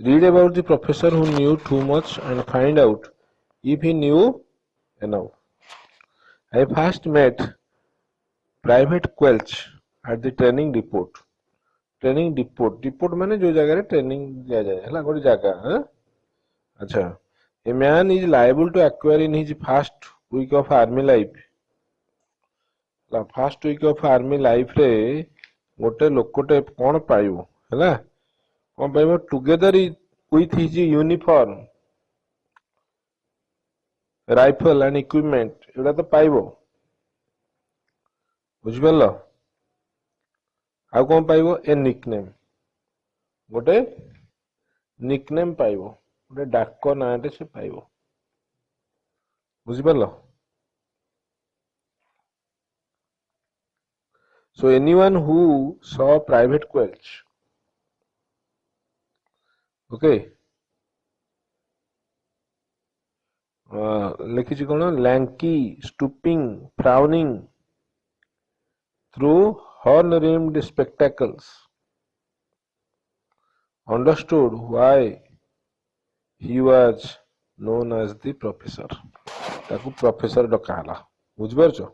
Read about the professor who knew too much and find out if he knew enough. I first met Private Quelch at the training depot. Training depot माने जो जगह training दिया जाए है गोटे जगह अच्छा a man is liable to acquire in his first week of army life first week of army life रे गोटे लोकटे कौन पाइबो हैला कौन पाइबो together with his uniform rifle and equipment एटा तो पाइबो बुझिबल आ कौन पाइबो ए निकनेम गोटे निकनेम पाइबो गोटे डाक नाटे से पाइबो बुझिपारल so anyone who saw Private Quelch okay लिखिछि कोन lanky stooping frowning through horn rimmed spectacles understood why he was known as the professor ताकू प्रोफेसर डका हला बुझ परछो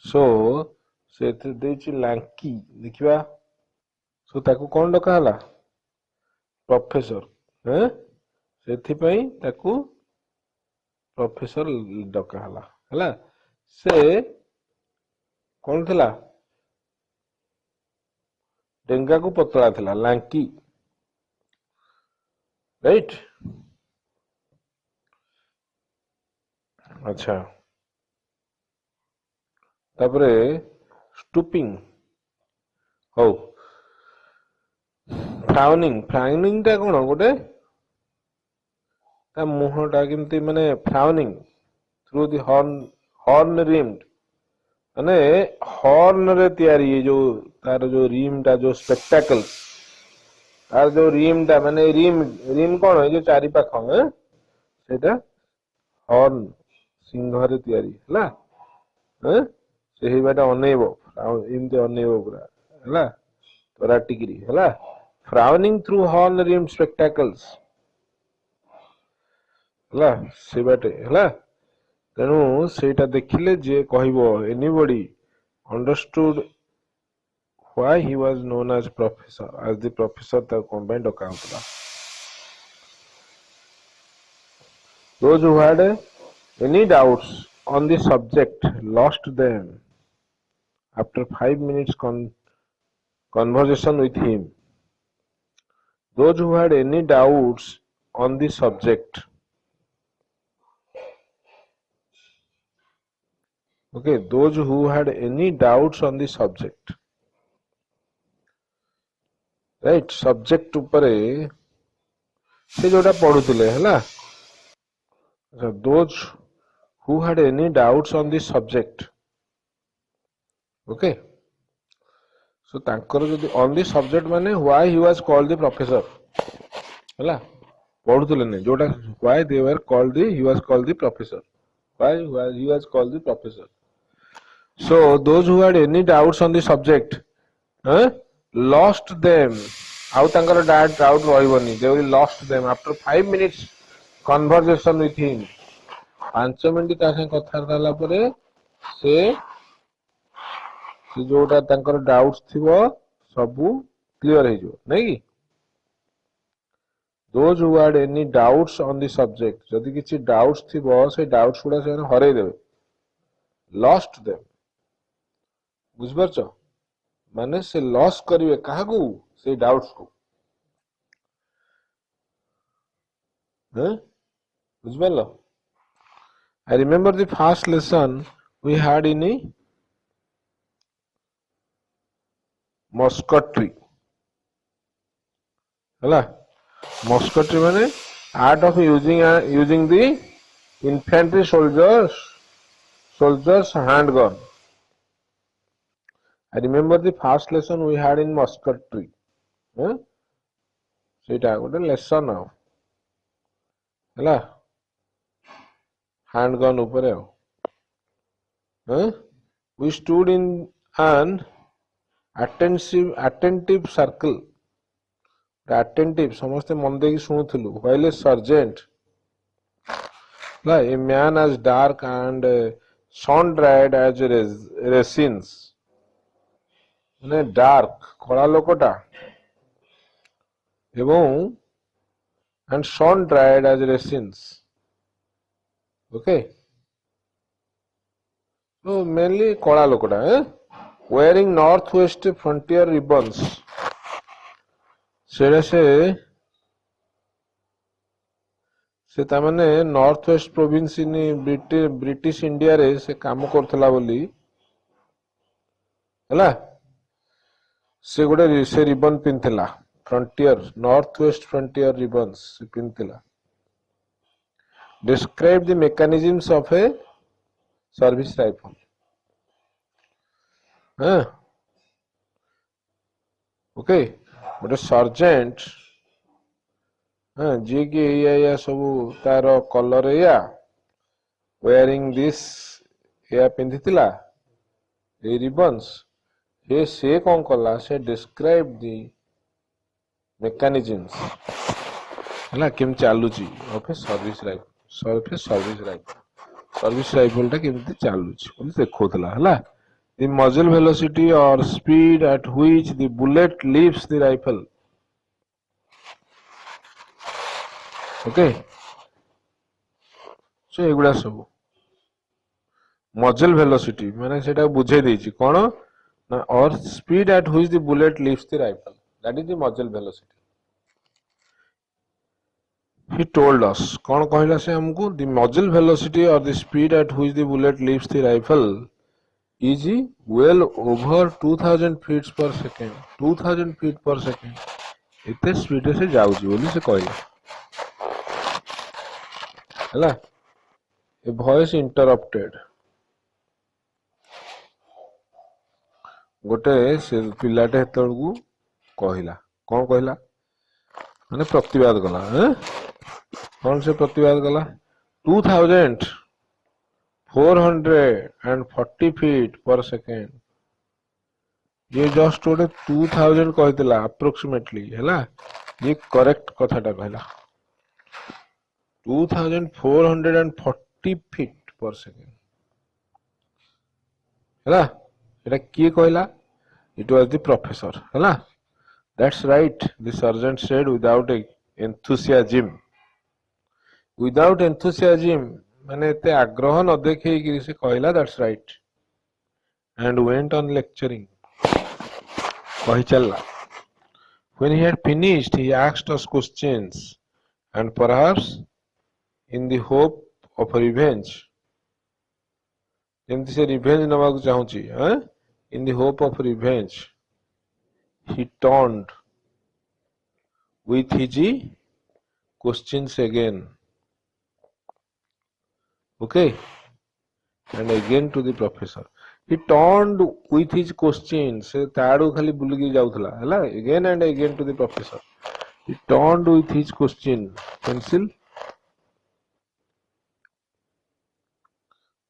सो से देछि लैंकी देखिबा सो ताकू कोन डका हला प्रोफेसर हैं सेथि पई ताकू प्रोफेसर डका हला से कौन थिला डेंगा को पतला थिला लैंकी राइट अच्छा तापरे स्टूपिंग हो फ्राउनिंग टा कोन गोटे ता मुहटा केमती माने frowning through the horn rimmed माने हॉर्न रे तयारी ये जो तार जो रिम टा जो स्पेक्टाकल्स तार जो रिम टा माने रिम कोन है जो चारि पाख है सेटा हॉर्न सिंह रे तयारी हला हैं सेही बाटा अनेबो इमते अनेबो पूरा हला तोरा टिकरी हला frowning through horn rim spectacles हला से बाटे हला तेणु सेटा देखिले जे कहबो anybody understood why he was known as the professor ता कंबाइंड डका होता those who had any doubts on the subject lost them after 5 minutes conversation with him those who had any doubts on the subject okay those who had any doubts on the subject right subject upare se joda padutile hela those who had any doubts on the subject okay so tankar jodi on the subject mane why he was called the professor hela padutile ne joda why they were called the he was called the professor why he was called the professor so those who had any doubts on the subject lost them out tankar doubt rahibani they will lost them after 5 minutes conversation with him 5 minute ता संग कथारता हला परे से जोटा तांकर doubts थिबो सबु clear हे जो नै कि those who had any doubts on the subject जदि किछि डाउट्स थिबो से डाउट्स गुडा से हरै देबे lost them बुझ परछो माने से लॉस करिवे काहा को से डाउट्स को हैं बुझ परलो I remember the first lesson we had in a musketry. Hala, musketry meane art of using the infantry soldiers handgun. I remember the first lesson we had in musketry. Seita gote lesson now. Hala. Handgun upare we stood in an attentive circle attentive समस्ते मन देकी शुणुथिलु while a sergeant a man as dark and sun dried as resins ମାନେ dark କଳା ଲୋକଟା ଏବଂ and sun dried as resins okay so mainly କଳା ଲୋକଟା wearing northwest frontier ribbons ସେଟା से तामाने north west province in British India रे से काम करथला बोली हला से गोटे से रिबन पिनथिला frontier north west frontier ribbons से पिनथिला describe the mechanisms of a service rifle हाँ ओके गोटे सर्जेंट हाँ जी कि या सब तार कलर या वेयरिंग दिस या पिंधिथिला ए रिबन्स से कौन कला से डिस्क्राइब दी मेकानिजम्स हला केम चालुची ओके सर्विस राइफल टा केमती चालुची बोली देखौतला हला द मजल वेलोसिटी और speed at which the bullet leaves the rifle okay so एगुडा सब मजल वेलोसिटी माने सेटा बुझे देछि कोन ना और speed at which the bullet leaves the rifle that is the मजल वेलोसिटी he told us कौन कहला से हमको the muzzle velocity or the speed at which the bullet leaves the rifle is well over 2000 feet per second 2000 feet per second इतने speed से जाउची बोली से कहला हला ए वॉइस इंटरप्टेड गोटे से पिलाटे हेतळकू कहला कौन कहला माने प्रतिवाद कला कौन से प्रतिवाद कला 2440 फीट पर सेकेंड ये जस्ट गोटे 2000 कहला अप्रोक्सीमेटली हैला ये करेक्ट कथाटा कहला 2440 फीट पर सेकेंड हैला एटा किए कहला इट वाज द प्रोफेसर हैला That's right, the sergeant said without enthusiasm. Without enthusiasm, माने ते आग्रह न देखे कि से कहला that's right. And went on lecturing. कहि चलला. When he had finished, he asked us questions and perhaps in the hope of revenge. जेमति से revenge नबाक चाहूची, in the hope of revenge. He turned with his questions again. Okay? And again to the professor. He turned with his questions. Se taadu khali buligi jauthala. Hala? Again and again to the professor. He turned with his question. Pencil?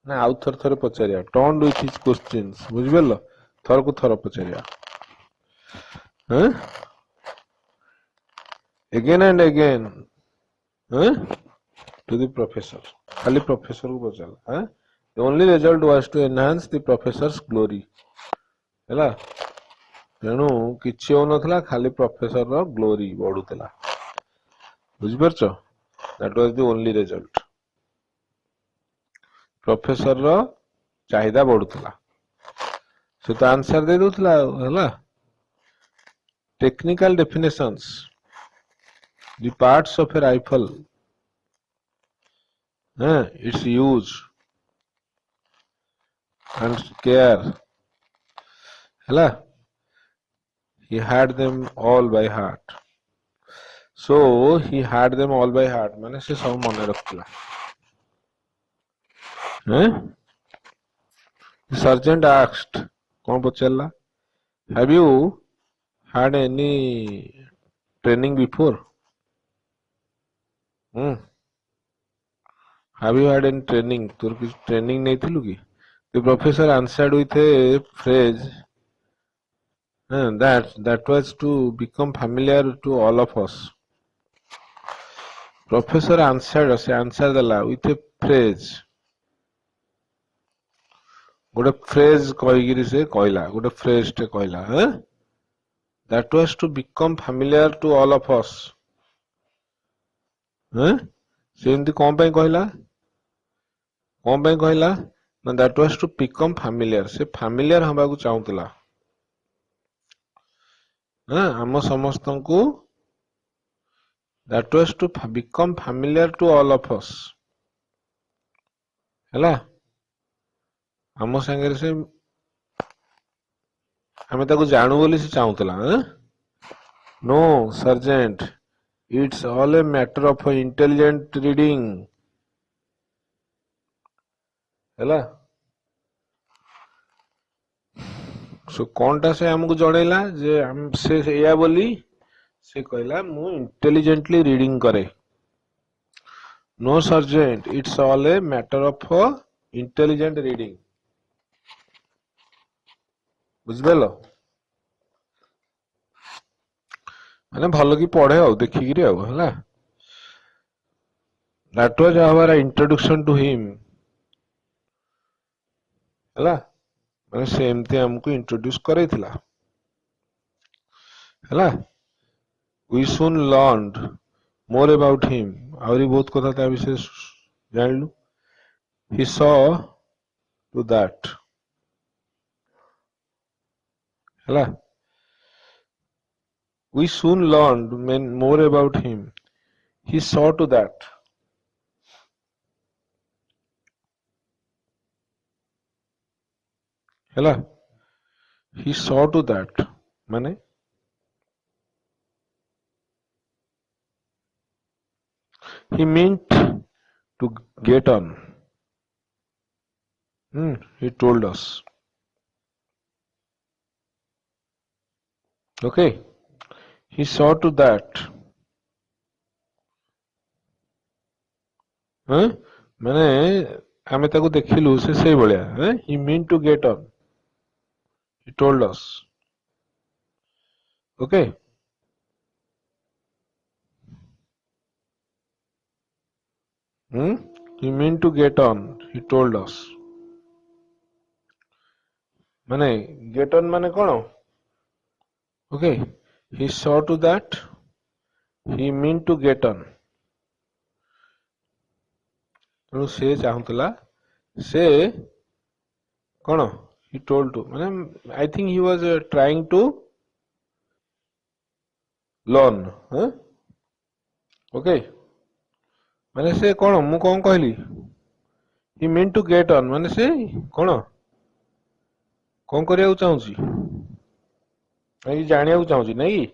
ना आउ थर थर पचारिया. Turned with his questions. बुझिबेलो? थर को थर पचारिया. Huh? Again and again to the professor. खाली professor को पचाला. The only result was to enhance the professor's glory. हैला तेणु किछि हो नथला खाली professor रो glory बढ़ुतला. बुझि परछो? That was the only result. Professor रो चाहिदा बढ़ुतला. से तो आंसर दे दोतला हैला. Technical definitions. The parts of a rifle. Its use and care. Hello? He had them all by heart. So he had them all by heart. माने से सब मने रखला. The sergeant asked, कौन पचारला? Have you had any training before? Have you had any training? तोर कुछ training नहीं थिलु की? The professor answered with a phrase that was to become familiar to all of us. Professor answered, se answer dela with a phrase. ଗୋଟେ phrase କହିକିରି ସେ କହିଲା, ଗୋଟେ phrase ଟେ କହିଲା, that was to become familiar to all of us. ସେ ଏମିତି କଣ ପାଇଁ କହିଲା? କଣ ପାଇଁ କହିଲା? ନା that was to become familiar. ସେ familiar ହବାକୁ ଚାହୁଁଥିଲା। ଆମ ସମସ୍ତଙ୍କୁ that was to become familiar to all of us. ହେଲା, ଆମ ସାଙ୍ଗରେ ସେ ଆମେ ତାକୁ ଜାଣୁ ବୋଲି ସେ ଚାହୁଁଥିଲା। No, Sergeant, it's all a matter of intelligent reading. ହେଲା, ସୋ କଣଟା ସେ ଆମକୁ ଜଣେଇଲା ଯେ ସେ ଏଇଆ ବୋଲି ସେ କହିଲା ମୁଁ ଇଣ୍ଟେଲିଜେଣ୍ଟଲି ରିଡିଂ କରେ। No, Sergeant, it's all a matter of intelligent reading. ବୁଝିପାରିଲ? ମାନେ ଭଲ କି ପଢେ ଆଉ ଦେଖିକିରି ଆଉ ହେଲା। That was our introduction to him. ହେଲା, ମାନେ ସେ ଏମିତି ଆମକୁ ଇଣ୍ଟ୍ରୋଡ୍ୟୁସ କରେଇଥିଲା। ହେଲା, we soon learned more about him. ଆହୁରି ବହୁତ କଥା ତା ବିଷୟରେ ଜାଣିଲୁ। He saw to that. ହେଲା, we soon learned more about him. He saw to that. ହେଲା, he saw to that ମାନେ he meant to get on. He told us. Okay, he saw to that. ମାନେ ଆମେ ତାକୁ ଦେଖିଲୁ ସେ ସେଇଭଳିଆ। he meant to get on. He told us. Okay, he meant to get on. He told us. ମାନେ get on ମାନେ କଣ? Okay, he saw to that. He meant to get on. ତେଣୁ ସେ ଚାହୁଁଥିଲା, ସେ କଣ? He told to ମାନେ I think he was trying to learn. Okay, ମାନେ ସେ କଣ? ମୁଁ କଣ କହିଲି? He meant to get on ମାନେ ସେ କଣ କରିବାକୁ ଚାହୁଁଛି? ଜାଣିବାକୁ ଚାହୁଁଛି ନାଇଁ କି?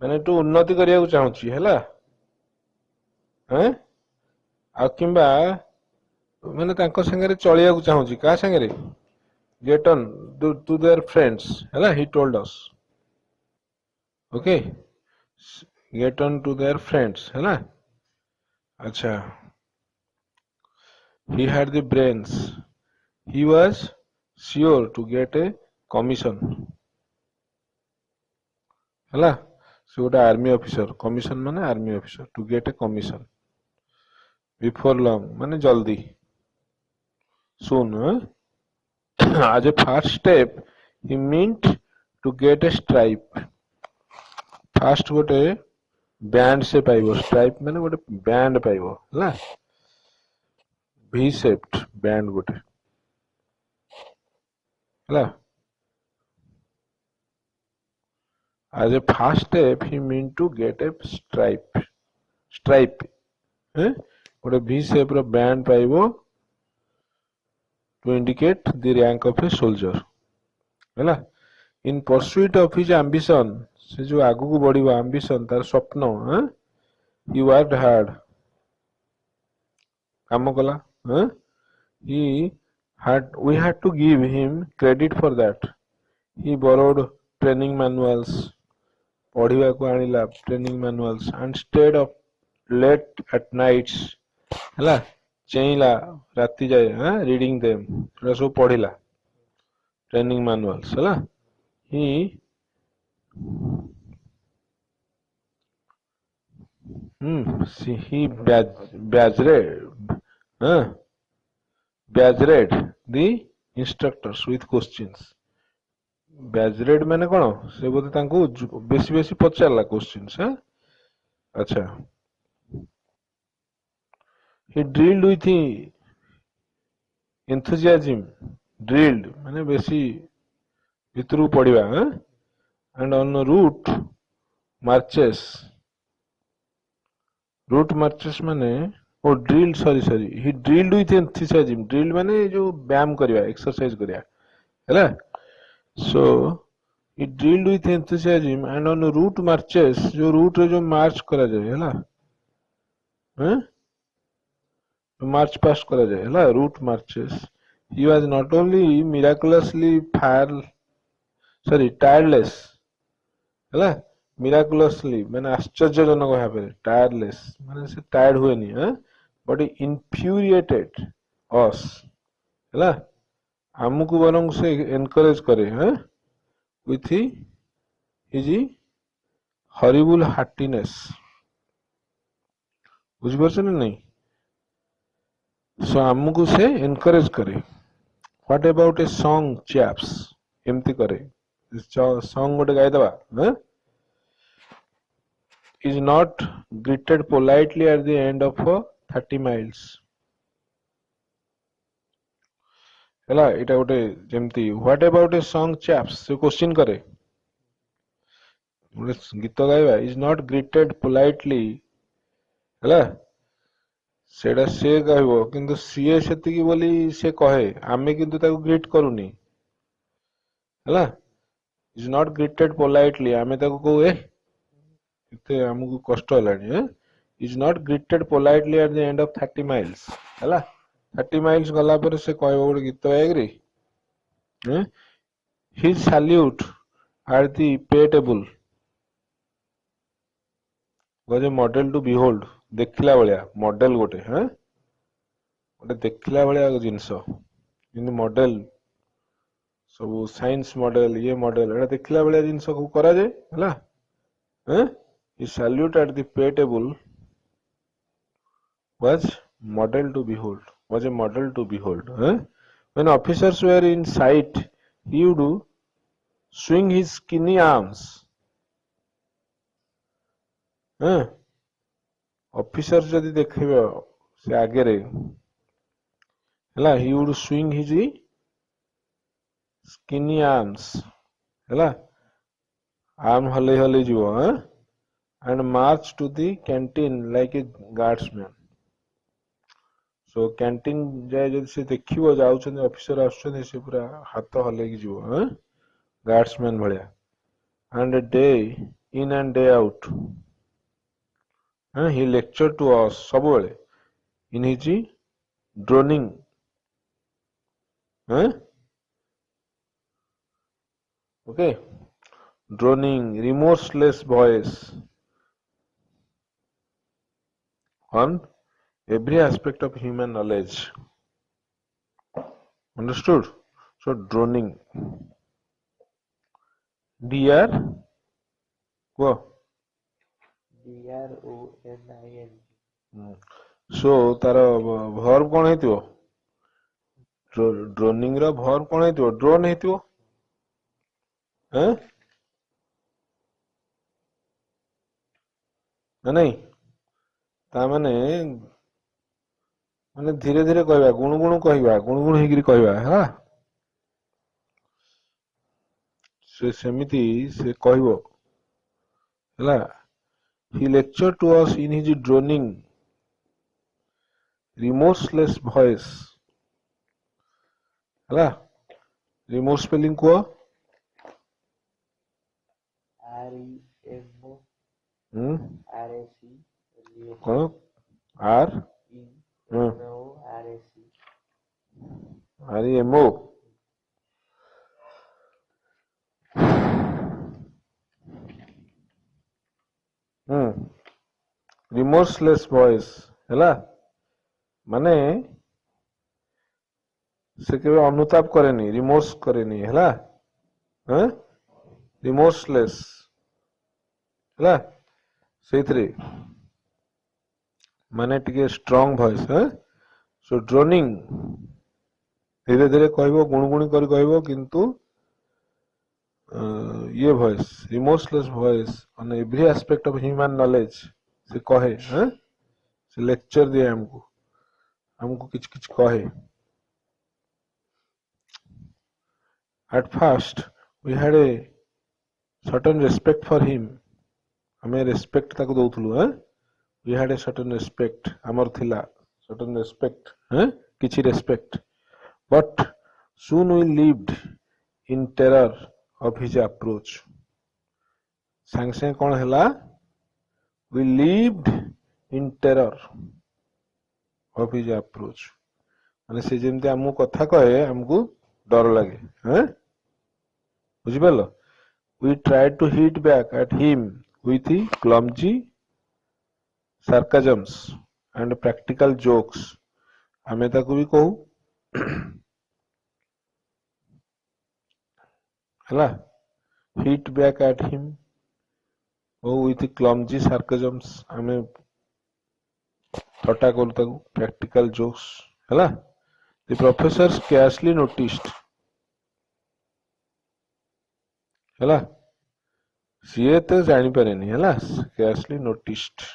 ମାନେ ତୁ ଉନ୍ନତି କରିବାକୁ ଚାହୁଁଛି। ହେଲା, ଆଉ କିମ୍ବା ମାନେ ତାଙ୍କ ସାଙ୍ଗରେ ଚଳିବାକୁ ଚାହୁଁଛି। କାହା ସାଙ୍ଗରେ? get on to their friends. ହେଲା, he told us. Okay, get on to their friends. ହେଲା, ଆଚ୍ଛା, he had the brains. He was sure to get a commission. ହେଲା, ସେ ଗୋଟେ ଆର୍ମି ଅଫିସର। କମିଶନ ମାନେ army officer. to get a commission before long ମାନେ ଜଲ୍ଦି। soon. as a first step he meant to get a stripe. first ଗୋଟେ band ସେ ପାଇବ। stripe ମାନେ ଗୋଟେ ବ୍ୟାଣ୍ଡ ପାଇବ। ହେଲା, V shaped ବ୍ୟାଣ୍ଡ ଗୋଟେ। ହେଲା, as a first step he meant to get a stripe. ଗୋଟେ V shape ର ବ୍ୟାଣ୍ଡ ପାଇବ to indicate the rank of a soldier. ହେଲା, in pursuit of his ambition ସେ ଯୋଉ ଆଗକୁ ବଢିବ ambition ତାର ସ୍ୱପ୍ନ। he worked hard କାମ କଲା। we had to give him credit for that. he borrowed training manuals ପଢିବାକୁ ଆଣିଲା training manuals and stayed up late at nights. ହେଲା, ଚେଇଁଲା ରାତି ଯାଏ reading them। ସେଟା ସବୁ ପଢିଲା training manuals। ହେଲା, he he badgered the instructors with questions. Badgered ମାନେ କଣ ସେ ବୋଧେ ତାଙ୍କୁ ବେଶୀ ବେଶୀ ପଚାରିଲା questions ଆଚ୍ଛା he drilled with enthusiasm drilled ମାନେ ବେଶୀ ଭିତରକୁ ପଡିବା and on marches route marches ମାନେ drilled sorry he drilled with enthusiasm drilled ମାନେ ଯୋଉ ବ୍ୟାୟାମ କରିବା exercise କରିବା ହେଲା so he drilled with enthusiasm and on route marches जो route रे जो march କରାଯାଏ ହେଲା march past କରାଯାଏ ହେଲା route marches he was not only miraculously tireless ହେଲା miraculously ମାନେ ଆଶ୍ଚର୍ଯ୍ୟଜନକ ଭାବରେ tireless ମାନେ ସେ tired ହୁଏନି but he infuriated us ହେଲା ଆମକୁ ବରଂ ସେ encourage କରେ with his horrible heartiness ବୁଝିପାରୁଛ ନା ନାଇଁ so ଆମକୁ ସେ encourage କରେ what about a song chaps ଏମିତି କରେ song ଗୋଟେ ଗାଇଦବା is not greeted politely at the end of 30 miles ହେଲା ଏଇଟା ଗୋଟେ ଯେମିତି what about a song chaps ସେ question କରେ ଗୋଟେ ଗୀତ ଗାଇବା is not greeted politely ହେଲା ସେଇଟା ସେ କହିବ କିନ୍ତୁ ସିଏ ସେତିକି ବୋଲି ସେ କହେ ଆମେ କିନ୍ତୁ ତାକୁ ଗ୍ରିଟ୍ କରୁନି ହେଲା is not greeted politely ଆମେ ତାକୁ କହୁ ଏତେ ଆମକୁ କଷ୍ଟ ହେଲାଣି is not greeted politely at the end of 30 miles ହେଲା 30 miles ଗଲା ପରେ ସେ କହିବ ଗୋଟେ ଗୀତ ଗାଇକିରି his salute at the pay table was a model to behold ଦେଖିଲା ଭଳିଆ ମଡେଲ ଗୋଟେ ଗୋଟେ ଦେଖିଲା ଭଳିଆ ଜିନିଷ ଯେମିତି ମଡେଲ ସବୁ ସାଇନ୍ସ ମଡେଲ ଇଏ ମଡେଲ ଏଟା ଦେଖିଲା ଭଳିଆ ଜିନିଷ ସବୁ କରାଯାଏ ହେଲା he salute at the pay table was model to behold was a model to behold when officers were in sight he would swing his skinny arms officer जदि देखिबो से आगे रे हला he would swing his skinny arms हला arm हले हले जीवो and march to the canteen like a guardsman so canteen जाय जदि से देखिबो जाउछन ऑफिसर आछन से पूरा हाथ हले की जीवो guardsman भलिया and a day in and day out he lectured to us सबुबेले in his droning okay droning remorseless voice on every aspect of human knowledge understood so droning dr what droning so तार verb कोन हेतिबो droning रा verb कोन हेतिबो drone हेतिबो ना नहीं ता माने माने धीरे धीरे कहबा गुणगुण कहबा गुणगुण हेगिरी कहबा हा से सेमिति से कहबो हला he lectured to us in his droning remorseless voice हला remorse spelling को कौन R REMO remorseless voice ହେଲା माने से केबे अनुताप करेनी रिमोर्स करेनी हैला remorseless ହେଲା ସେଇଥିରେ माने टिके स्ट्रांग वॉइस है सो ड्रोनिंग धीरे धीरे कहबो गुणगुणी कर कहबो किंतु ये voice remorseless voice on every aspect of human knowledge से कहे हैं से लेक्चर दिए हमको हमको किछ किछ कहे at first we had a certain respect for him हमें रेस्पेक्ट ताको दउथलु हैं we had a certain respect amar thila certain respect kichi respect but soon we lived in terror of his approach sang sang kon hela we lived in terror of his approach माने से जेमते हमु कथा कहे हमको डर लागे हैं बुझि परलो we tried to hit back at him with clumsy sarcasms and practical jokes हमें ताको भी कहू हला hit back at him O with clumsy sarcasms हमें थट्टा करू ताको practical jokes हला the professor scarcely noticed हला सीए तो जानी पारेनी हला scarcely noticed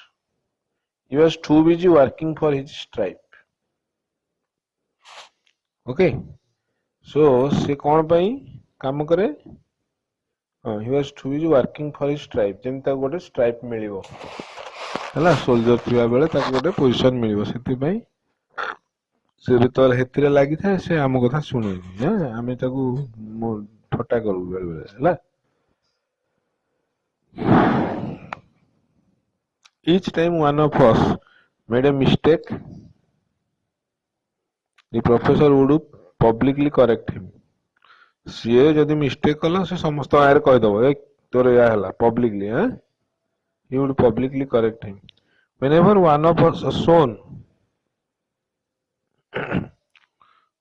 he was too busy working for his stripe okay so से कौन पाई काम करे he was too busy working for his stripe जेमता गोटे स्ट्राइप मिलिबो हला सोल्जर थिबा बेले ताको गोटे पोजीशन मिलिबो सेति पई से बितर हेतिरे लागि था से हम कथा सुने हैं हमें ताको ठट्टा करू बेले बेले हला each time one of us made a mistake the professor would publicly correct him CA जदि मिस्टेक कला से समस्त आयर कह दबो ए तोर या हला पब्लिकली हैं he would publicly correct him whenever one of us shown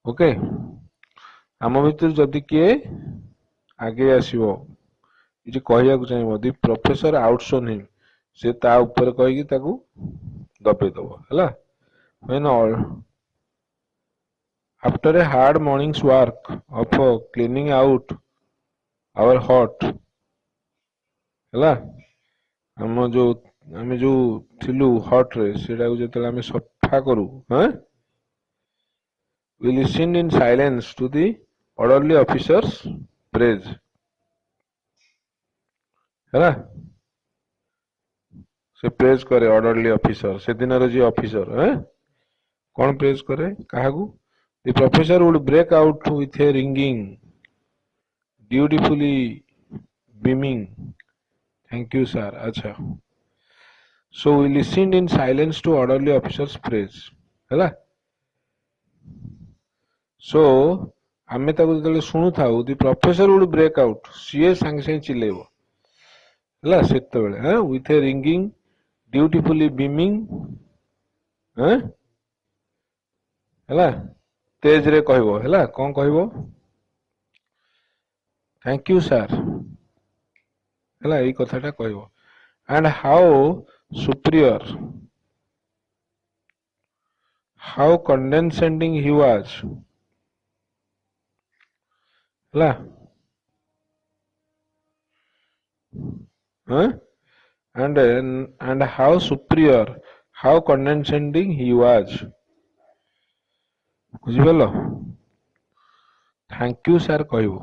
okay हम भीतर जदि किए आगे आसीबो जे कहिया को चाहिबो दी प्रोफेसर आउटशोन हिम से ता ऊपर कहि कि ताकू दबे दबो हला when all after a hard morning's work of cleaning out our hut हला हम जो थिलु हट रे सेटा को जतले हम सफा करू हैं we listened in silence to the orderly officer's praise हला से प्रेज करे ऑर्डरली ऑफिसर से दिन रे जी ऑफिसर हैं कौन प्रेज करे काहागु the professor would break out with a ringing beautifully beaming thank you sir अच्छा so we listened in silence to orderly officers praise हैला सो हमें ताको जतले सुनु थाउ the professor would break out सीए संग संग चिलेबो हैला सेते बेले हैं with a ringing beautifully beaming हैं हैला तेज रे कहबो हैला कोन कहबो थैंक यू सर हैला एई कथाटा कहबो and how superior how condescending he was हैला हैं and how superior how condescending he was बुझि परलो थैंक यू सर कहबो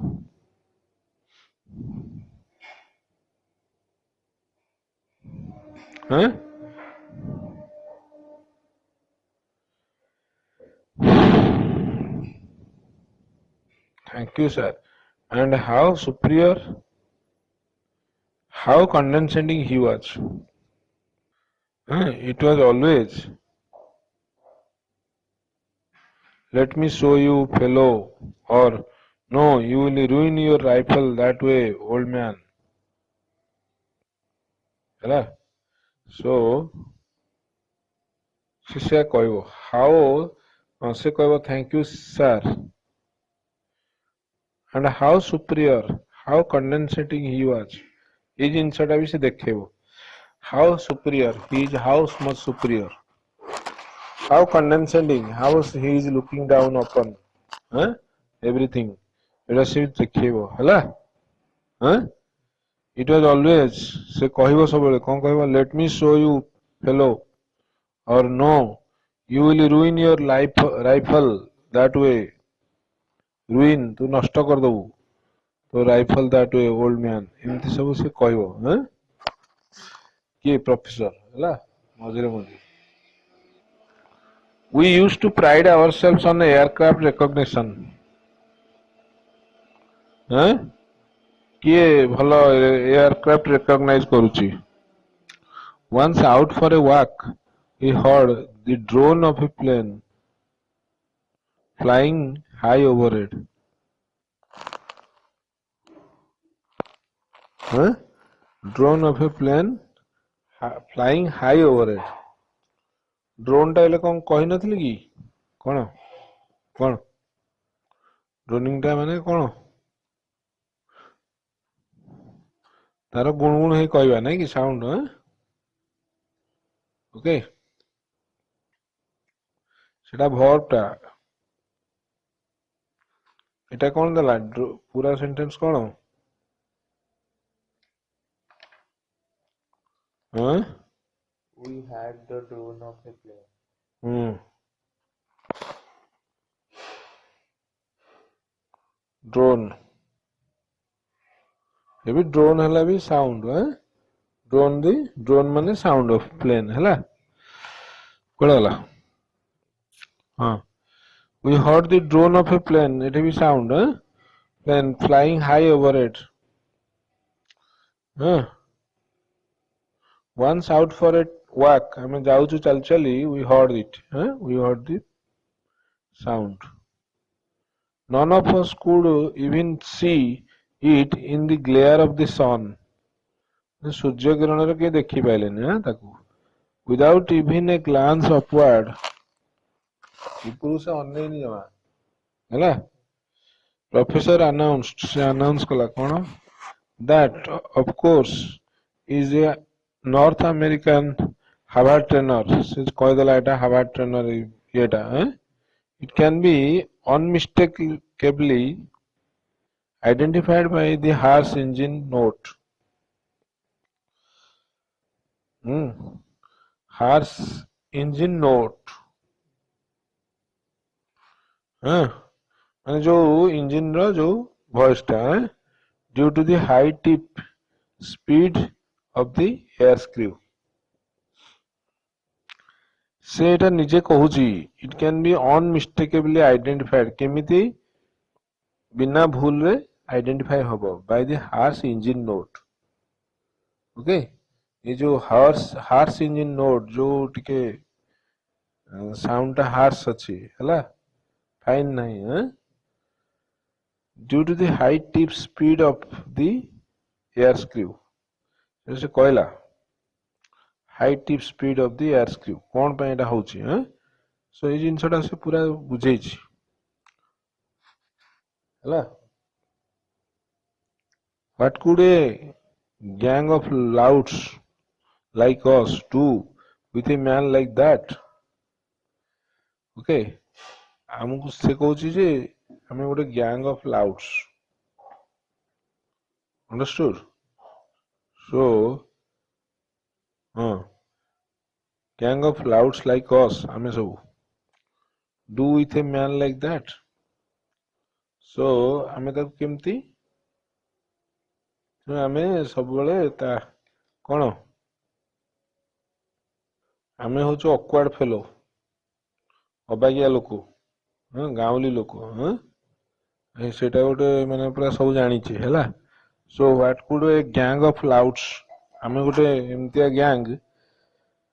हैं thank you sir and how superior how condescending he was it was always let me show you fellow or no you will ruin your rifle that way old man हैला so से कहबो how से कहबो thank you sir and how superior how condescending he was ये जिनसटा भी से देखेबो how superior, he is how much superior, how condescending, how he is looking down upon everything, ଏଟା ସେ ଦେଖେଇବ ହେଲା it was always ସେ କହିବ ସବୁବେଳେ କଣ କହିବ, let me show you fellow, or no, you will ruin your life rifle that way, ruin ତୁ ନଷ୍ଟ କରିଦବୁ तो rifle that way old man, एमती सब से कहबो किए प्रोफेसर हैला मझे मझे। We used to pride ourselves on aircraft recognition, किए भलो एयरक्राफ्ट रिकॉग्नाइज करूची। Once out for a walk, we heard the drone of a plane flying high overhead. Drone of a plane flying high overhead. Drone टा कौन कही नथिले कि कौन कौन droning टा माने कौन तार गुणगुण है कहवा नहीं कि साउंड ओके सेटा वर्ब टा एटा कौन दला पूरा सेंटेंस कौन We had the drone of a plane. Drone ये भी ड्रोन हला भी साउंड ड्रोन माने साउंड ऑफ प्लेन हला कोला हां we heard the drone of a plane, it भी sound plane flying high overhead. Once out for a walk, हमें जाऊ चल चली, we heard it, we heard the sound. None of us could even see it in the glare of the sun. Surya Kiran रे के देखि पाइलेनी ताकू without even a glance upward. ऊपर से अन्य नहीं जमा हैला प्रोफेसर announced, से announce कला कोन that of course is a North American Harvard trainer. से कह देला एटा Harvard trainer येटा it can be unmistakably identified by the harsh engine note. Harsh engine note माने जो इंजन रो जो वॉइस टा due to the high tip speed of the air screw. से एटा निजे कहूची it can be unmistakably identified केमिति बिना भूल रे आइडेंटिफाई होबो by the harsh engine note. Okay ये जो हार्श इंजन नोट जो टिके साउंड टा हार्श अछि हला फाइन नहीं due to the high tip speed of the air screw जैसे कहला high tip speed of the air screw कोन पे एटा होची सो ये जिंसटा से पूरा बुझै छी हला what could A gang of louts like us do with a man like that. Okay, हमको से कहूची जे हमें गोटे gang of louts, understood? So gang of louts like us हमें सब do with a man like that. So हमें तक केमती आमे सब बेले ता कोन आमे होचो ऑकवर्ड फेलो अबागिया लोको गाउली लोको सेटा गोटे माने पूरा सब जानि छी हैला so what could a gang of louts आमे गोटे एमतिया गैंग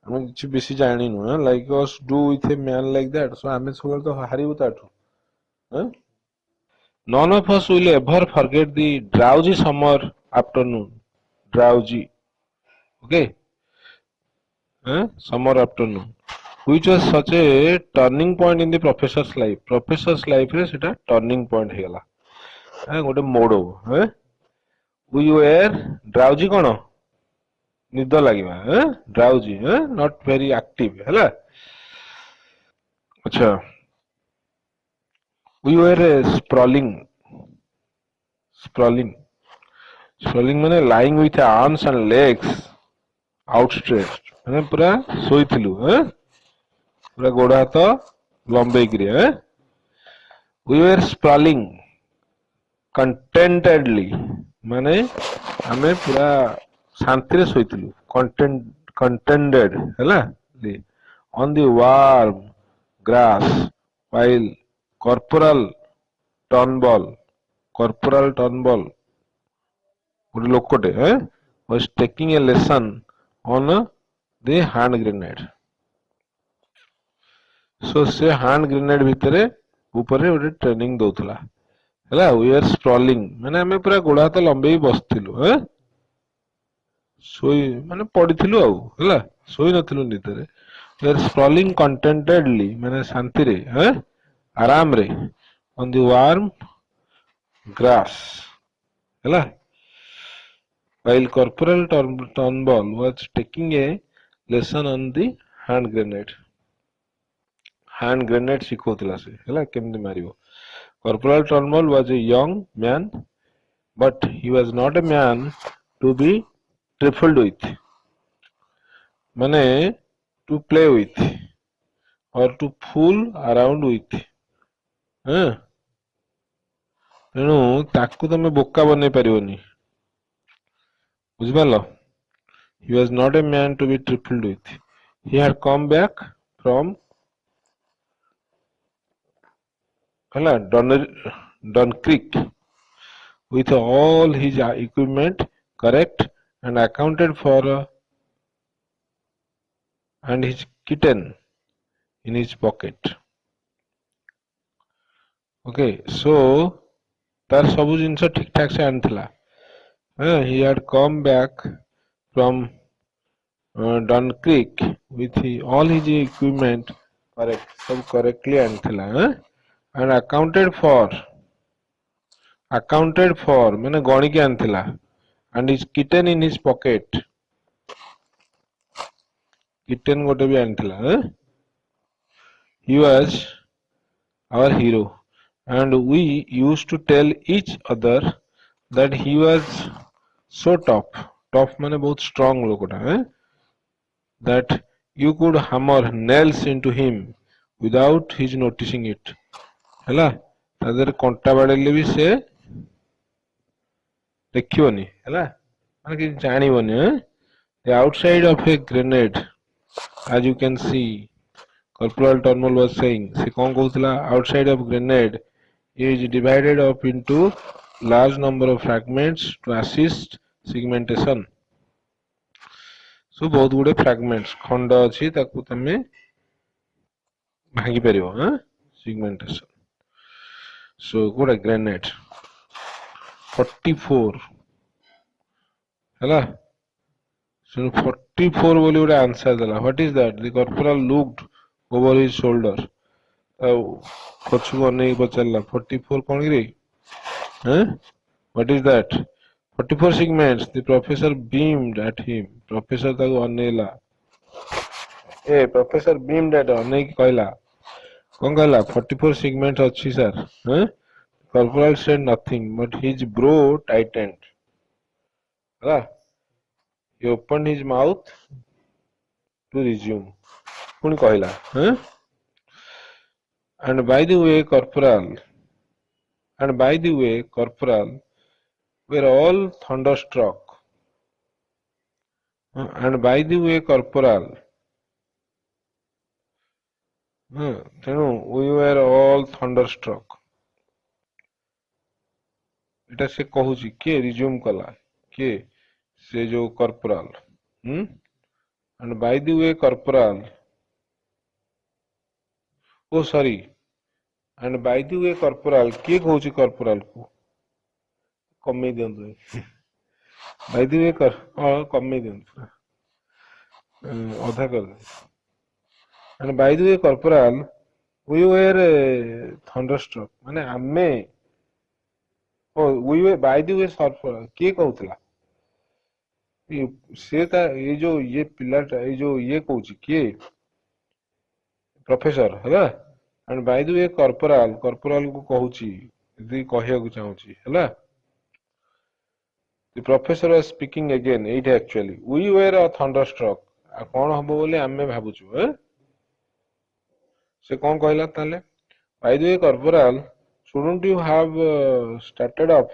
आमे किछि बेसी जानि नु like us do with a man like that so आमे सब बेले तो हारिबो ताठू None of us will ever forget the drowsy summer afternoon. Drowsy. Okay? Summer afternoon. Which was such a turning point in the professor's life. Professor's life is a turning point. Gote modo. We were drowsy kono? निद लगे drowsy not very active है। अच्छा we were sprawling sprawling sprawling माने lying with arms and legs outstretched माने पूरा सोइथिलु पूरा गोड़ हाथ लंबे करी वी वर स्प्रॉलिंग कंटेंटेडली माने हमें पूरा शांति रे सोइथिलु कंटेंटेड हैला on the warm grass while corporal Turnbull ଗୋଟେ ଲୋକଟେ was taking a lesson on the hand grenade so ସେ hand grenade ଭିତରେ ଉପରେ ଗୋଟେ ଟ୍ରେନିଂ ଦଉଥିଲା ହେଲା we are sprawling ମାନେ ଆମେ ପୁରା ଗୋଡ଼ ହାତ ଲମ୍ବେଇ ବସିଥିଲୁ ଶୋଇ ମାନେ ପଡ଼ିଥିଲୁ ଆଉ ହେଲା ଶୋଇ ନଥିଲୁ ନିଦରେ we are sprawling contentedly ମାନେ ଶାନ୍ତିରେ ଆରାମରେ on the warm grass ହେଲା while Corporal Turnbull was taking a lesson on the hand grenade ଶିଖଉଥିଲା ସେ ହେଲା କେମିତି ମାରିବ Corporal Turnbull was a young man but he was not a man to be trifled with ମାନେ to play with or to fool around with ତେଣୁ ତାକୁ ତମେ ବୋକା ବନେଇ ପାରିବନି ବୁଝିପାରିଲ he was not a man to be trifled with he had come back from ହେଲା Dunkirk with all his equipment correct and accounted for and his kitten in his pocket okay so तार सब जिनस ठीक ठाक से आनथिला he had come back from Dunkirk with all his equipment correct सब correctly आनथिला and accounted for माने गणी के आनथिला and his kitten in his pocket kitten गोटे भी आनथिला he was our hero and we used to tell each other that he was so tough माने बहुत strong लोकटा that you could hammer nails into him without his noticing it हैला तादर कंटा बाडेले भी से देखियोनी हैला माने कि जानिबोनी the outside of a grenade as you can see Corporal Turnbull was saying se kon कहउतला outside of grenade is divided up into large number of fragments to assist segmentation so बहुत गुडे fragments खंड अछि ताकू तमे भांगी परियो segmentation so what a grenade 44 हैला so 44 बोली ଗୋଟେ आंसर देला what is that the corporal looked over his shoulder पछुको नहीं पचरला 44 कोन रे what is that 44 segments the professor beamed at him professor ताको अनेला professor beamed at अने की कहला कोन कहला 44 segments अछि sir corporal said nothing but his brow tightened ହେଲା he opened his mouth to resume पुणी कहला and by the way corporal were all thunderstruck and by the way corporal ତେଣୁ we were all thunderstruck एटा से कहूची के resume कला के से जो corporal and by the way corporal oh sorry and by the way corporal के कहूची corporal को कमे दियंतु by the way कमे दियंतु अधा कर and by the way corporal we were thunderstruck माने आमे we were by the way corporal के कहउतला से ये जो ये पिलाटा ये जो ये कौची किए प्रोफेसर हैला and by the way corporal को कहूची यदि कहिया को चाहूची हैला the professor was speaking again at actually we were a thunderstruck आ कोन हबो बोले आमे भाबुछु से कोन कहला ताले by the way corporal shouldn't you have started off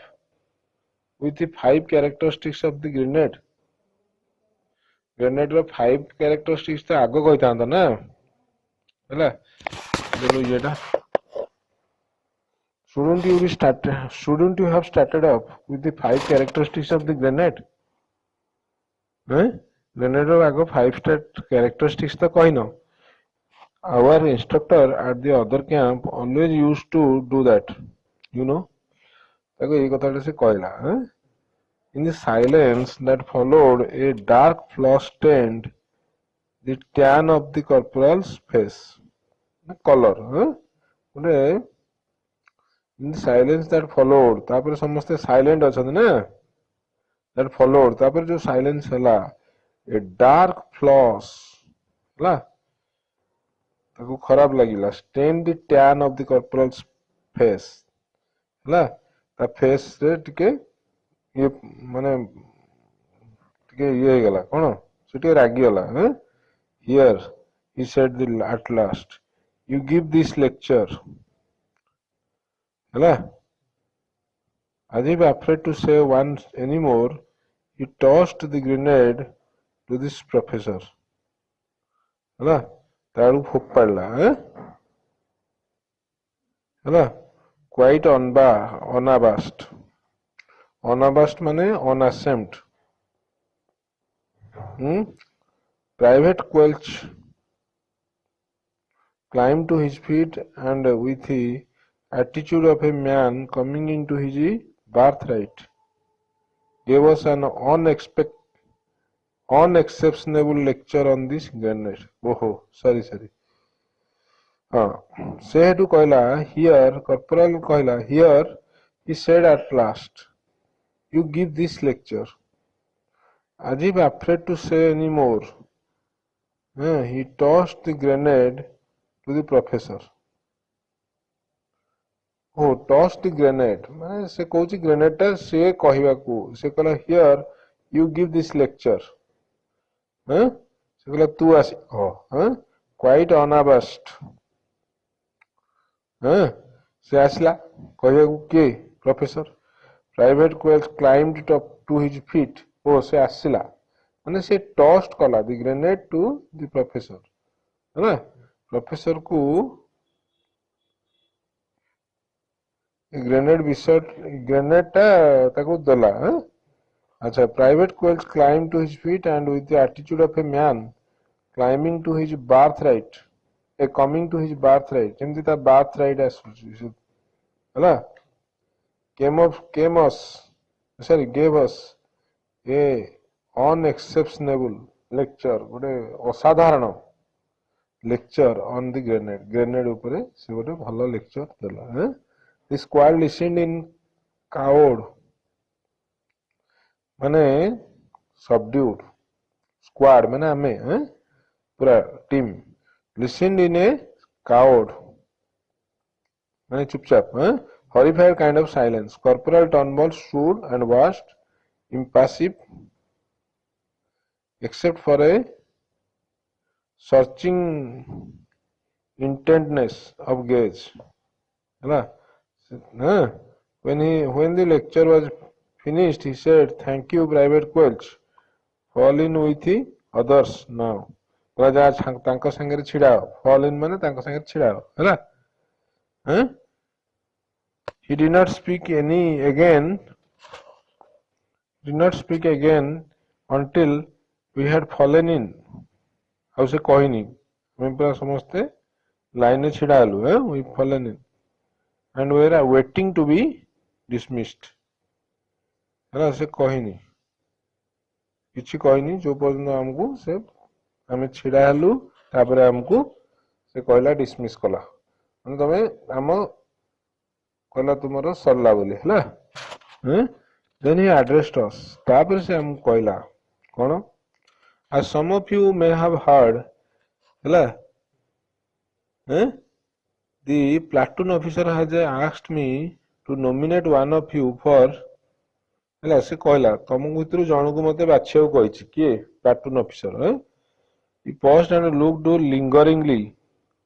with the five characteristics of the grenade ର five characteristics ତ ଆଗ କହିଥାନ୍ତା ନା ହେଲା ଦେଖୁ ଇଏଟା shouldn't you have started off with the five characteristics of the grenade grenade ର ଆଗ five characteristics ତ କହିନ our instructor at the other camp always used to do that you know ତାକୁ ଏଇ କଥାଟା ସେ କହିଲା in the silence that followed a dark flush stained the tan of the corporal's face color ଗୋଟେ in the silence that followed ତାପରେ ସମସ୍ତେ silent ଅଛନ୍ତି ନା that followed ତାପରେ ଯୋଉ silence ହେଲା a dark flush ହେଲା ତାକୁ ଖରାପ ଲାଗିଲା stained the tan of the corporal's face ହେଲା ତା face ରେ ଟିକେ ये माने ଟିକେ ଇଏ ହେଇଗଲା କଣ ସେ ଟିକେ ରାଗିଗଲା here he said at last you give this lecture ହେଲା as if afraid to say once anymore he tossed the grenade to this professor ହେଲା ତାକୁ ଫୋପାଡିଲା ହେଲା quite unabashed माने unashamed Private Quelch climbed to his feet and with the attitude of a man coming into his birthright gave us an unexceptionable lecture on this grenade sorry से हेतु कहला here corporal कहला here he said at last you give this lecture as if afraid to say any more he tossed the grenade to the professor tossed the grenade माने से कहूची grenade टा से कहवा को से कहला here you give this lecture से कहला तू आसी quite unabashed से आसला कहवा को के professor private Quelch climbed to his feet से आसला माने से टॉस्ट कला the grenade to the professor है ना प्रोफेसर को ग्रेनेड टा ताको दला अच्छा private Quelch climbed to his feet and with the attitude of a man climbing to his birthright coming to his birthright ଯେମିତି ତା birthright ଆସୁଛି ହେଲା gave us a unexceptionable lecture ଗୋଟେ ଅସାଧାରଣ lecture on the grenade ଉପରେ ସେ ଗୋଟେ ଭଲ lecture ଦେଲା the squad listened in cowed माने subdued squad माने ଆମେ पूरा team listened in a cowed माने चुपचाप horrified kind of silence corporal Turnbull stood and watched impassive except for a searching intentness of gaze when the lecture was finished he said thank you private Quelch fall in with the others now राजा तांको संगे छिड़ाओ fall in माने तांको संगे छिड़ाओ हैला he did not speak again until we had fallen in ଆଉ ସେ କହିନି ଆମେ ପୁରା ସମସ୍ତେ ଲାଇନରେ ଛିଡା ହେଲୁ we fallen in and we are waiting to be dismissed ହେଲା ସେ କହିନି କିଛି କହିନି जो पର୍ଯ୍यंत हमको से ଆମେ ଛିଡା ହେଲୁ ତାପରେ ଆମକୁ ସେ କହିଲା dismiss କଲା ମାନେ ତମେ ଆମ कहला तुमरो सरला बोली हैला then he addressed us तापर से हम कहला कौन as some of you may have heard ହେଲା the platoon officer has asked me to nominate one of you for ହେଲା ସେ କହିଲା ତମକୁ ଭିତରୁ ଜଣକୁ ମତେ ବାଛିବାକୁ କହିଛି କିଏ platoon officer he paused and looked lingeringly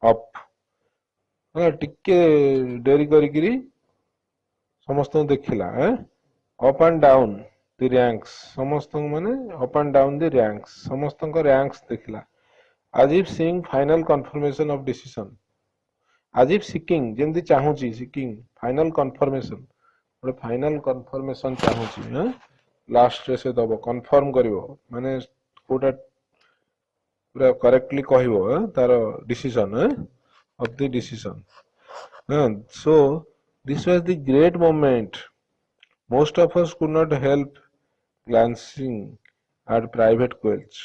up ହେଲା ଟିକେ ଡେରି କରିକିରି ସମସ୍ତଙ୍କୁ ଦେଖିଲା up and down the ranks ସମସ୍ତଙ୍କୁ ମାନେ up and down the ranks ସମସ୍ତଙ୍କ ranks ଦେଖିଲା as if seeing final confirmation of decision as if seeking ଯେମିତି ଚାହୁଁଛି seeking final confirmation ଗୋଟେ final confirmation ଚାହୁଁଛି ଲାଷ୍ଟ ରେ ସେ ଦବ କନଫର୍ମ କରିବ ମାନେ କୋଉଟା ପୁରା କରେକ୍ଟଲି କହିବ ତାର decision of the decision so this was the great moment most of us could not help glancing at private quilts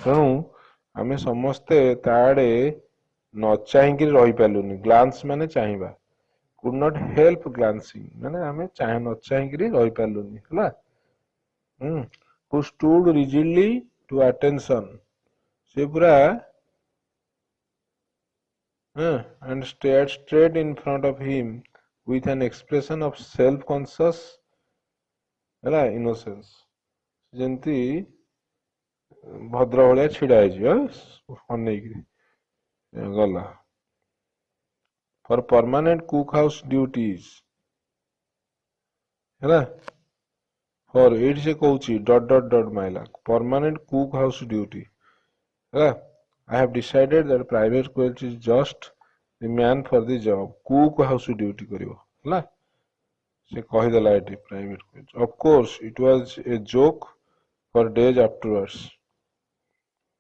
ତେଣୁ ଆମେ ସମସ୍ତେ ତା ଆଡେ ନ ଚାହିଁକି ରହିପାରିଲୁନି ଗ୍ଲାନ୍ସ ମାନେ ଚାହିଁବା could not help glancing ମାନେ ଆମେ ନ ଚାହିଁକି ରହିପାରିଲୁନି ହେଲା who stood rigidly to attention ସେ ପୁରା and stared straight in front of him with an expression of self-conscious ହେଲା innocence ଯେମିତି ଭଦ୍ର ଭଳିଆ ଛିଡା ହେଇଯିବ ଅନେଇକିରି ଗଲା for permanent cookhouse duties ହେଲା for ଏଇଠି ସେ କହୁଛି ... ମାଇଲା permanent cookhouse duty ହେଲା I have decided that private quilts is just the man for the job cookhouse duty କରିବ ହେଲା ସେ କହିଦେଲା ଏଠି private quilts of course it was a joke for days afterwards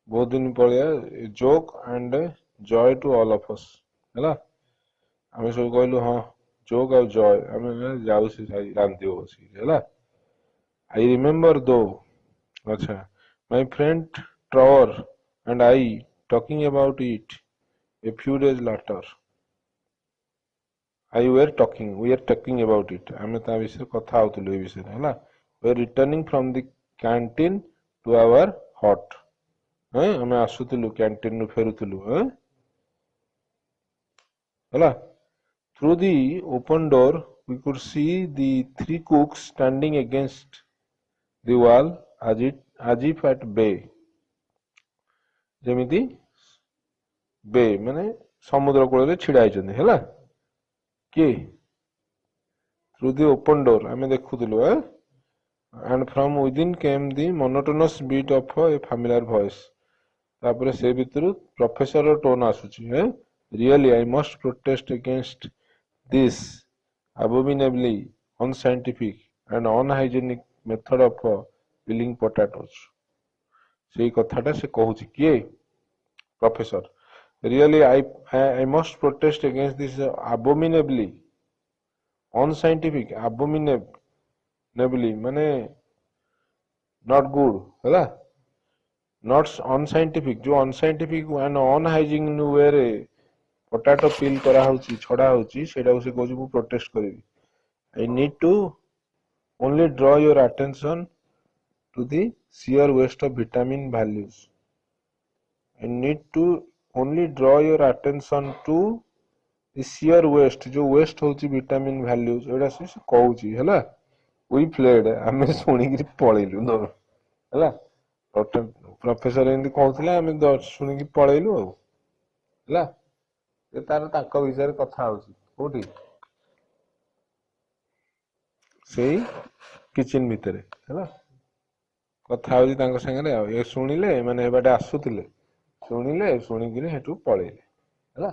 ବହୁତ ଦିନ ପଳିଆ joke and joy to all of us ହେଲା ଆମେ ସବୁ କହିଲୁ ହଁ joke ଆଉ joy ଆମେ ଯାଉ ସେ ରାନ୍ଧିବ ବସିକି ହେଲା I remember though ଆଚ୍ଛା my friend Trevor and I talking about it a few days later we were talking about it ଆମେ ତା ବିଷୟରେ କଥା ହଉଥିଲୁ ଏ ବିଷୟରେ ହେଲା we were returning from the canteen to our hut ଆମେ ଆସୁଥିଲୁ କ୍ୟାଣ୍ଟିନ ରୁ ଫେରୁଥିଲୁ ହେଲା through the open door we could see the three cooks standing against the wall as if at bay ଯେମିତି ବେ ମାନେ ସମୁଦ୍ର କୂଳରେ ଛିଡା ହେଇଛନ୍ତି ହେଲା କିଏ through the open door ଆମେ ଦେଖୁଥିଲୁ and from within came the monotonous beat of a familiar voice ତାପରେ ସେ ଭିତରୁ ପ୍ରଫେସର ଟୋନ ଆସୁଛି really I must protest against this abominably unscientific and unhygienic method of peeling potatoes ସେଇ କଥାଟା ସେ କହୁଛି କିଏ professor really I must protest against this abominably unscientific abominably ମାନେ not good ହେଲା not unscientific जो unscientific and unhygienic way ରେ potato peel କରା ହଉଛି ଛଡା ହଉଛି ସେଇଟାକୁ ସେ କହୁଛି ମୁଁ protest କରିବି I need to only draw your attention to the sheer waste of vitamin values I need to only draw your attention to the sheer waste जो waste होची vitamin values एटा से कहूची हैला we fled आमे सुनिकरी पळेलु हैला professor एंदी कहउथिला आमे सुनिकरी पळेलु हैला ए तार ताका विषय कथा होची कोठी सेही किचन भितरे हैला କଥା ହଉଛି ତାଙ୍କ ସାଙ୍ଗରେ ଆଉ ଏ ଶୁଣିଲେ ମାନେ ଏବାଟେ ଆସୁଥିଲେ ଶୁଣିଲେ ଶୁଣିକିରି ହେଠୁ ପଳେଇଲେ ହେଲା।